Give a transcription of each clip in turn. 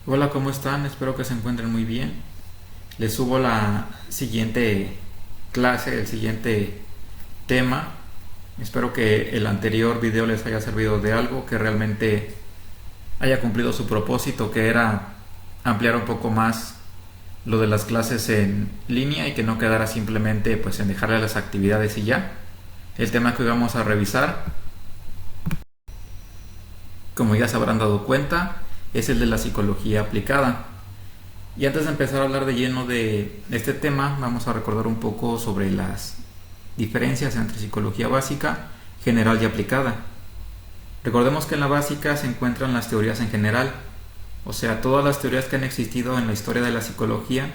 Hola, ¿cómo están? Espero que se encuentren muy bien. Les subo la siguiente clase, el siguiente tema. Espero que el anterior video les haya servido de algo, que realmente haya cumplido su propósito, que era ampliar un poco más lo de las clases en línea y que no quedara simplemente pues en dejarle las actividades y ya. El tema que hoy vamos a revisar, como ya se habrán dado cuenta, es el de la psicología aplicada. Y antes de empezar a hablar de lleno de este tema, vamos a recordar un poco sobre las diferencias entre psicología básica, general y aplicada. Recordemos que en la básica se encuentran las teorías en general, o sea, todas las teorías que han existido en la historia de la psicología,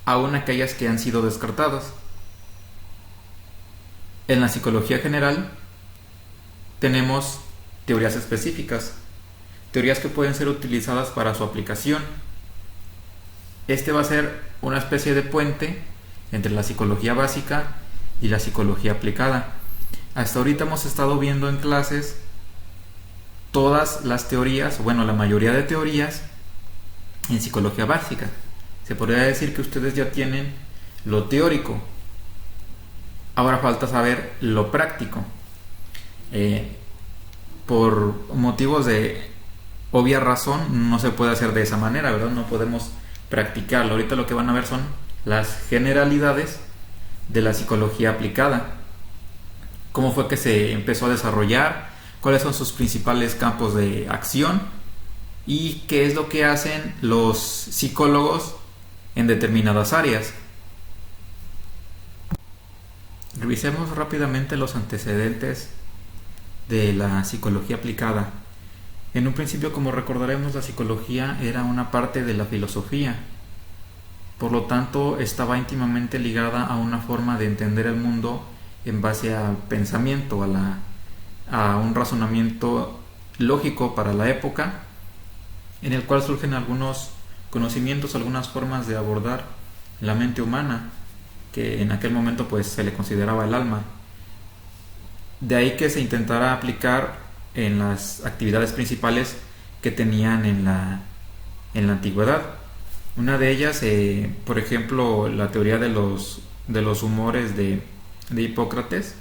aun aquellas que han sido descartadas. En la psicología general tenemos teorías específicas, teorías que pueden ser utilizadas para su aplicación. Este va a ser una especie de puente entre la psicología básica y la psicología aplicada. Hasta ahorita hemos estado viendo en clases todas las teorías, bueno, la mayoría de teorías en psicología básica. Se podría decir que ustedes ya tienen lo teórico. Ahora falta saber lo práctico. Por motivos de obvia razón no se puede hacer de esa manera, ¿verdad? No podemos practicarlo. Ahorita lo que van a ver son las generalidades de la psicología aplicada. Cómo fue que se empezó a desarrollar, cuáles son sus principales campos de acción y qué es lo que hacen los psicólogos en determinadas áreas. Revisemos rápidamente los antecedentes de la psicología aplicada. En un principio, como recordaremos, la psicología era una parte de la filosofía. Por lo tanto, estaba íntimamente ligada a una forma de entender el mundo en base al pensamiento, a un razonamiento lógico para la época, en el cual surgen algunos conocimientos, algunas formas de abordar la mente humana, que en aquel momento pues se le consideraba el alma. De ahí que se intentara aplicar en las actividades principales que tenían en la antigüedad. Una de ellas, por ejemplo, la teoría de los humores de Hipócrates,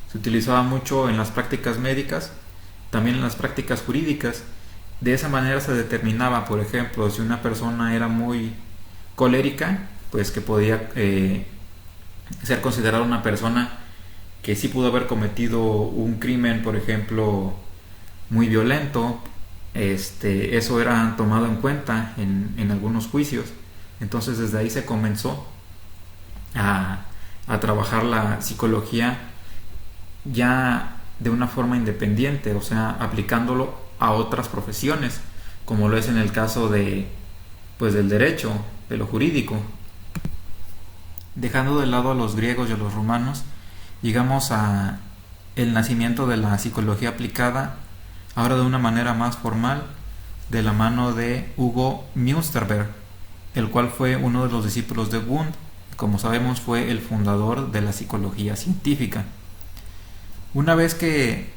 se utilizaba mucho en las prácticas médicas, también en las prácticas jurídicas. De esa manera se determinaba, por ejemplo, si una persona era muy colérica, pues que podía ser considerada una persona que sí pudo haber cometido un crimen, por ejemplo, muy violento. Eso era tomado en cuenta en algunos juicios. Entonces desde ahí se comenzó a trabajar la psicología ya de una forma independiente, o sea, aplicándolo a otras profesiones, como lo es en el caso del derecho, de lo jurídico. Dejando de lado a los griegos y a los romanos, llegamos a el nacimiento de la psicología aplicada, ahora de una manera más formal, de la mano de Hugo Münsterberg, el cual fue uno de los discípulos de Wundt. Como sabemos, fue el fundador de la psicología científica. Una vez que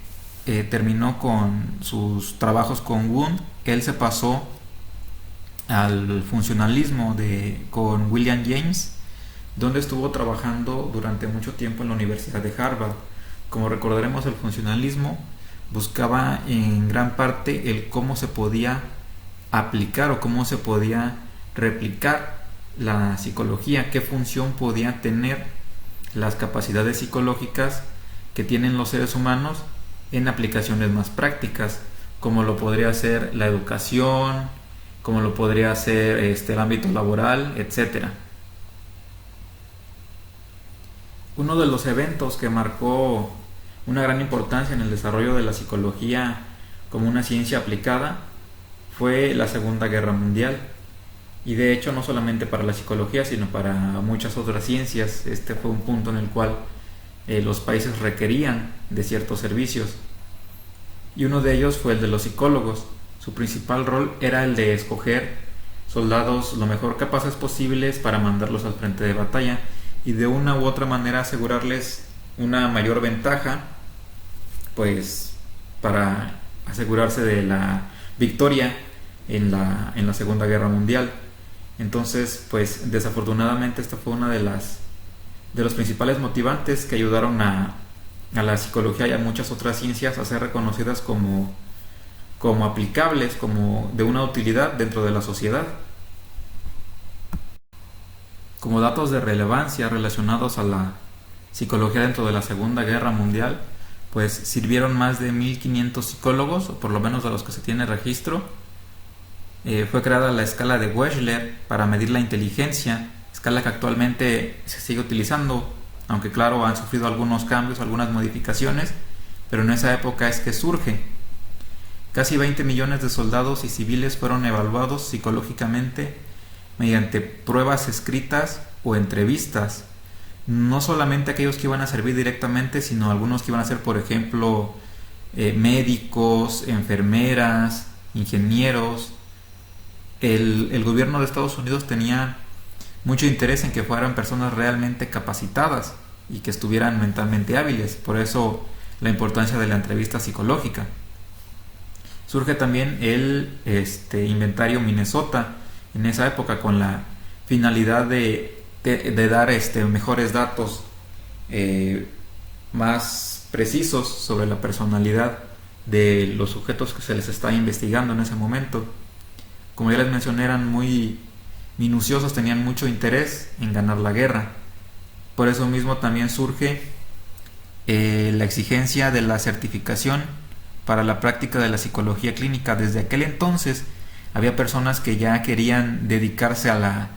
terminó con sus trabajos con Wundt, él se pasó al funcionalismo con William James, donde estuvo trabajando durante mucho tiempo en la Universidad de Harvard. Como recordaremos, el funcionalismo buscaba en gran parte el cómo se podía aplicar o cómo se podía replicar la psicología, qué función podía tener las capacidades psicológicas que tienen los seres humanos en aplicaciones más prácticas, como lo podría ser la educación, como lo podría ser el ámbito laboral, etcétera. Uno de los eventos que marcó una gran importancia en el desarrollo de la psicología como una ciencia aplicada fue la Segunda Guerra Mundial. Y de hecho no solamente para la psicología, sino para muchas otras ciencias. Este fue un punto en el cual los países requerían de ciertos servicios. Y uno de ellos fue el de los psicólogos. Su principal rol era el de escoger soldados lo mejor capaces posibles para mandarlos al frente de batalla y de una u otra manera asegurarles una mayor ventaja, pues para asegurarse de la victoria en la Segunda Guerra Mundial. Entonces, pues desafortunadamente esta fue una de los principales motivantes que ayudaron a la psicología y a muchas otras ciencias a ser reconocidas como aplicables, como de una utilidad dentro de la sociedad. Como datos de relevancia relacionados a la psicología dentro de la Segunda Guerra Mundial, pues sirvieron más de 1500 psicólogos, o por lo menos de los que se tiene registro. Fue creada la escala de Wechsler para medir la inteligencia, escala que actualmente se sigue utilizando, aunque claro, han sufrido algunos cambios, algunas modificaciones, pero en esa época es que surge. Casi 20 millones de soldados y civiles fueron evaluados psicológicamente mediante pruebas escritas o entrevistas. No solamente aquellos que iban a servir directamente, sino algunos que iban a ser, por ejemplo, médicos, enfermeras, ingenieros. El gobierno de Estados Unidos tenía mucho interés en que fueran personas realmente capacitadas y que estuvieran mentalmente hábiles. Por eso la importancia de la entrevista psicológica. Surge también el inventario Minnesota en esa época con la finalidad de dar mejores datos más precisos sobre la personalidad de los sujetos que se les está investigando en ese momento. Como ya les mencioné, eran muy minuciosos, tenían mucho interés en ganar la guerra. Por eso mismo también surge la exigencia de la certificación para la práctica de la psicología clínica. Desde aquel entonces había personas que ya querían dedicarse a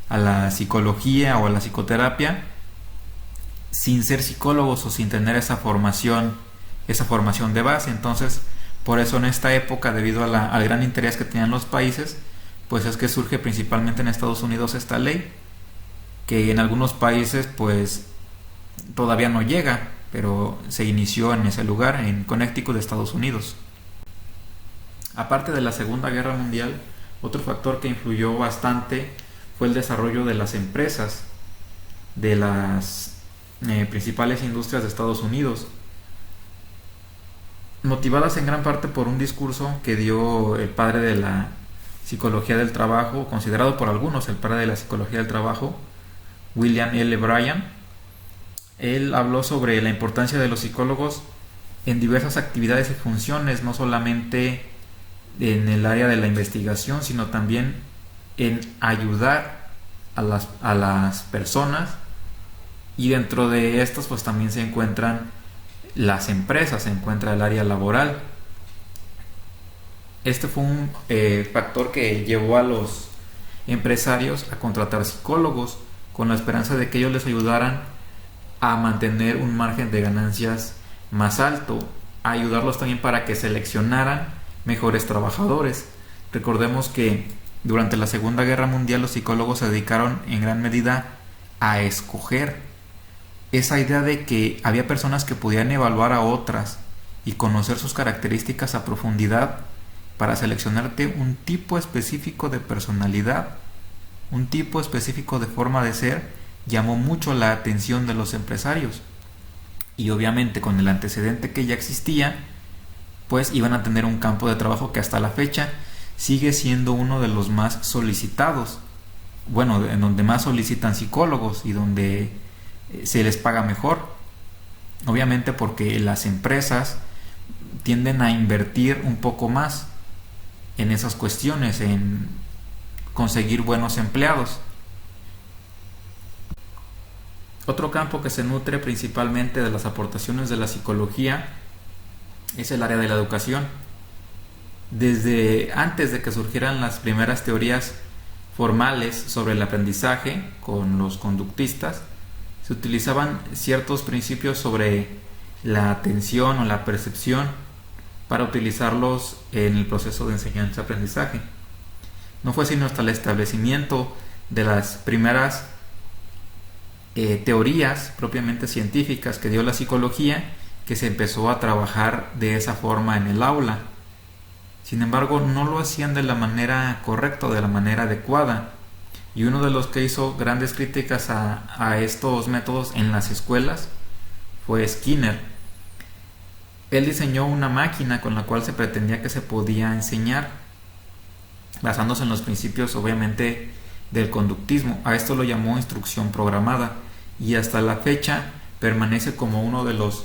la psicología o a la psicoterapia sin ser psicólogos o sin tener esa formación de base. Entonces, por eso en esta época, debido al gran interés que tenían los países, pues es que surge principalmente en Estados Unidos esta ley, que en algunos países pues todavía no llega, pero se inició en ese lugar, en Connecticut, de Estados Unidos. Aparte de la Segunda Guerra Mundial, otro factor que influyó bastante fue el desarrollo de las empresas, de las principales industrias de Estados Unidos, motivadas en gran parte por un discurso que dio el padre de la psicología del trabajo, considerado por algunos el padre de la psicología del trabajo, William L. Bryan. Él habló sobre la importancia de los psicólogos en diversas actividades y funciones, no solamente en el área de la investigación, sino también en ayudar a las personas, y dentro de estas pues también se encuentran las empresas, se encuentra el área laboral. Este fue un factor que llevó a los empresarios a contratar psicólogos con la esperanza de que ellos les ayudaran a mantener un margen de ganancias más alto, a ayudarlos también para que seleccionaran mejores trabajadores. Recordemos que durante la Segunda Guerra Mundial los psicólogos se dedicaron en gran medida a escoger. Esa idea de que había personas que podían evaluar a otras y conocer sus características a profundidad para seleccionarte un tipo específico de personalidad, un tipo específico de forma de ser, llamó mucho la atención de los empresarios. Y obviamente con el antecedente que ya existía, pues iban a tener un campo de trabajo que hasta la fecha sigue siendo uno de los más solicitados. Bueno, en donde más solicitan psicólogos y donde se les paga mejor. Obviamente porque las empresas tienden a invertir un poco más en esas cuestiones, en conseguir buenos empleados. Otro campo que se nutre principalmente de las aportaciones de la psicología es el área de la educación. Desde antes de que surgieran las primeras teorías formales sobre el aprendizaje con los conductistas, se utilizaban ciertos principios sobre la atención o la percepción para utilizarlos en el proceso de enseñanza-aprendizaje. No fue sino hasta el establecimiento de las primeras teorías propiamente científicas que dio la psicología que se empezó a trabajar de esa forma en el aula. Sin embargo, no lo hacían de la manera correcta, de la manera adecuada. Y uno de los que hizo grandes críticas a estos métodos en las escuelas fue Skinner. Él diseñó una máquina con la cual se pretendía que se podía enseñar. basándose en los principios obviamente del conductismo. A esto lo llamó instrucción programada y hasta la fecha permanece como uno de los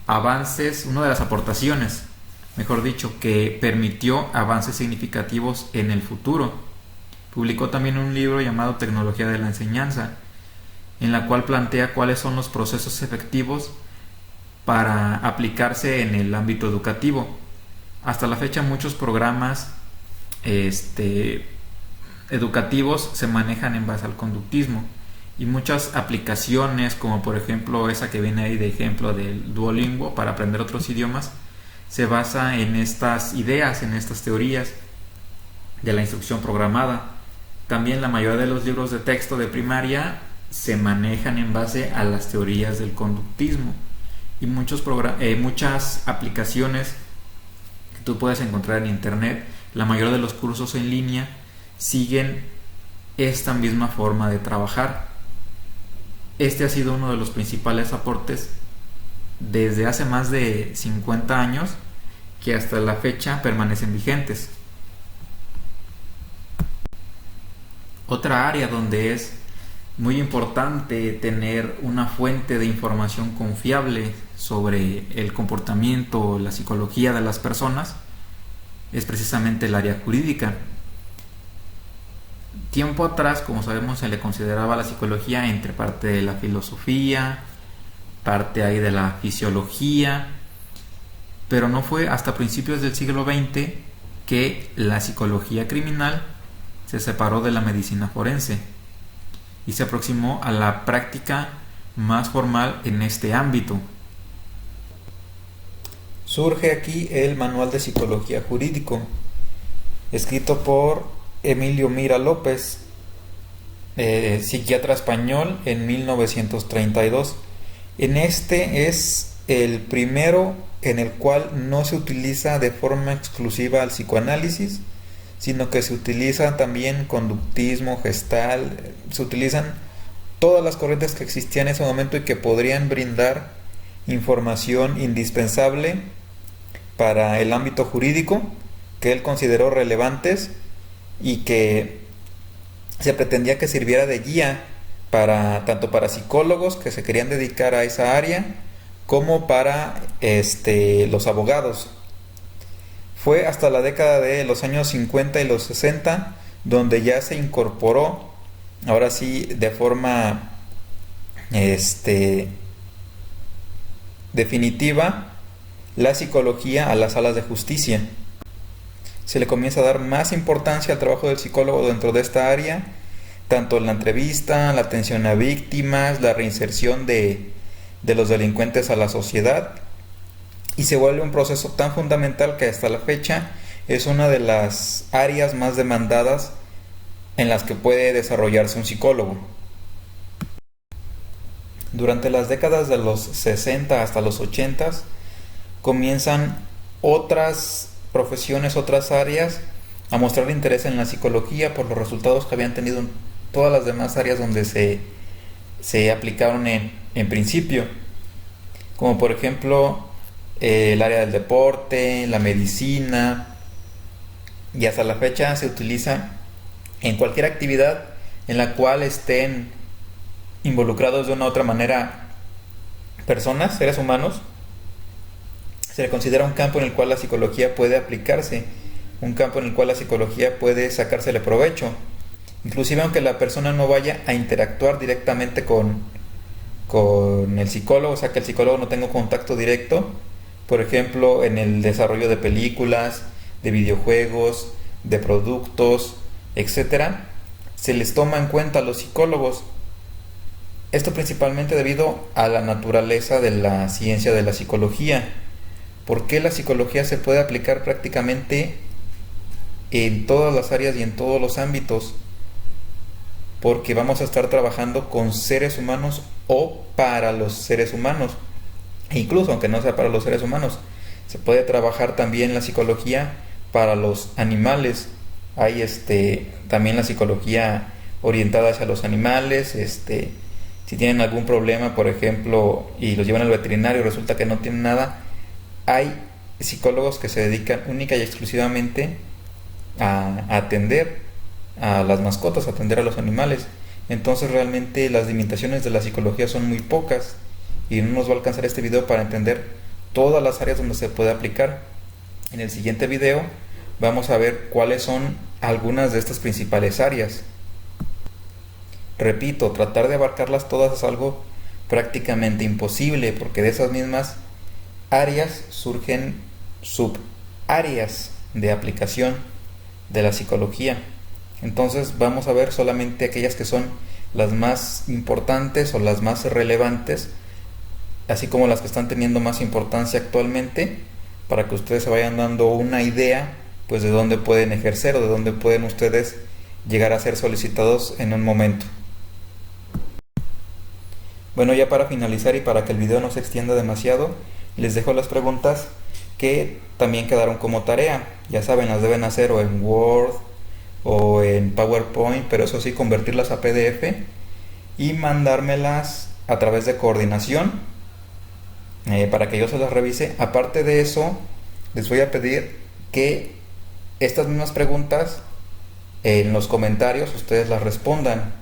avances, una de las aportaciones, mejor dicho, que permitió avances significativos en el futuro. Publicó también un libro llamado Tecnología de la Enseñanza, en la cual plantea cuáles son los procesos efectivos para aplicarse en el ámbito educativo. Hasta la fecha muchos programas educativos se manejan en base al conductismo y muchas aplicaciones, como por ejemplo esa que viene ahí de ejemplo del Duolingo para aprender otros idiomas, se basa en estas ideas, en estas teorías de la instrucción programada. También la mayoría de los libros de texto de primaria se manejan en base a las teorías del conductismo y muchas aplicaciones que tú puedes encontrar en internet, la mayoría de los cursos en línea siguen esta misma forma de trabajar. Este ha sido uno de los principales aportes desde hace más de 50 años que hasta la fecha permanecen vigentes. Otra área donde es muy importante tener una fuente de información confiable sobre el comportamiento, la psicología de las personas, es precisamente el área jurídica. Tiempo atrás, como sabemos, se le consideraba la psicología entre parte de la filosofía, parte ahí de la fisiología, pero no fue hasta principios del siglo XX que la psicología criminal se separó de la medicina forense y se aproximó a la práctica más formal en este ámbito. Surge aquí el Manual de Psicología Jurídico, escrito por Emilio Mira López, psiquiatra español, en 1932. En este es el primero en el cual no se utiliza de forma exclusiva el psicoanálisis, sino que se utiliza también conductismo, gestal, se utilizan todas las corrientes que existían en ese momento y que podrían brindar información indispensable para el ámbito jurídico, que él consideró relevantes y que se pretendía que sirviera de guía tanto para psicólogos que se querían dedicar a esa área como para los abogados. Fue hasta la década de los años 50 y los 60 donde ya se incorporó, ahora sí, de forma definitiva, la psicología a las salas de justicia. Se le comienza a dar más importancia al trabajo del psicólogo dentro de esta área, tanto en la entrevista, la atención a víctimas, la reinserción de los delincuentes a la sociedad, y se vuelve un proceso tan fundamental que hasta la fecha es una de las áreas más demandadas en las que puede desarrollarse un psicólogo. Durante las décadas de los 60 hasta los 80 comienzan otras profesiones, otras áreas a mostrar interés en la psicología por los resultados que habían tenido en todas las demás áreas donde se aplicaron en principio, como por ejemplo el área del deporte, la medicina, y hasta la fecha se utiliza en cualquier actividad en la cual estén involucrados de una u otra manera personas, seres humanos. Se le considera un campo en el cual la psicología puede aplicarse, un campo en el cual la psicología puede sacársele provecho, inclusive aunque la persona no vaya a interactuar directamente con el psicólogo, o sea que el psicólogo no tenga contacto directo, por ejemplo en el desarrollo de películas, de videojuegos, de productos, etcétera, se les toma en cuenta a los psicólogos. Esto principalmente debido a la naturaleza de la ciencia de la psicología. ¿Por qué la psicología se puede aplicar prácticamente en todas las áreas y en todos los ámbitos? Porque vamos a estar trabajando con seres humanos o para los seres humanos. E incluso aunque no sea para los seres humanos, se puede trabajar también la psicología para los animales. Hay también la psicología orientada hacia los animales. Si tienen algún problema, por ejemplo, y los llevan al veterinario y resulta que no tienen nada, hay psicólogos que se dedican única y exclusivamente a atender a las mascotas, a atender a los animales. Entonces realmente las limitaciones de la psicología son muy pocas y no nos va a alcanzar este video para entender todas las áreas donde se puede aplicar. En el siguiente video vamos a ver cuáles son algunas de estas principales áreas. Repito, tratar de abarcarlas todas es algo prácticamente imposible, porque de esas mismas áreas surgen subáreas de aplicación de la psicología. Entonces vamos a ver solamente aquellas que son las más importantes o las más relevantes, así como las que están teniendo más importancia actualmente, para que ustedes se vayan dando una idea pues de dónde pueden ejercer o de dónde pueden ustedes llegar a ser solicitados en un momento. Bueno, ya para finalizar y para que el video no se extienda demasiado, les dejo las preguntas que también quedaron como tarea. Ya saben, las deben hacer o en Word o en PowerPoint, pero eso sí, convertirlas a PDF y mandármelas a través de coordinación para que yo se las revise. Aparte de eso, les voy a pedir que estas mismas preguntas en los comentarios ustedes las respondan.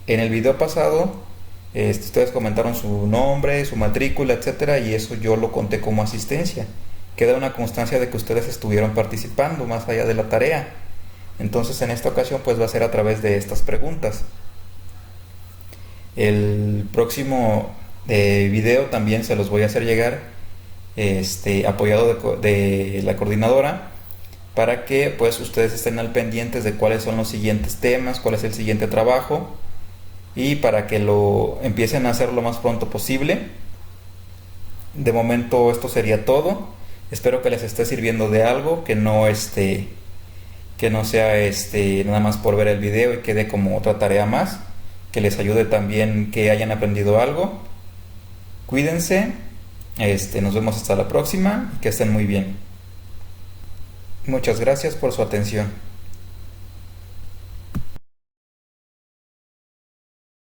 En el video pasado ustedes comentaron su nombre, su matrícula, etcétera, y eso yo lo conté como asistencia. Queda una constancia de que ustedes estuvieron participando más allá de la tarea. Entonces en esta ocasión pues va a ser a través de estas preguntas. El próximo video también se los voy a hacer llegar apoyado de la coordinadora, para que pues ustedes estén al pendientes de cuáles son los siguientes temas, cuál es el siguiente trabajo, y para que lo empiecen a hacer lo más pronto posible. De momento esto sería todo. Espero que les esté sirviendo de algo, que no sea nada más por ver el video y quede como otra tarea más, que les ayude también, que hayan aprendido algo. Cuídense, nos vemos hasta la próxima, que estén muy bien. Muchas gracias por su atención.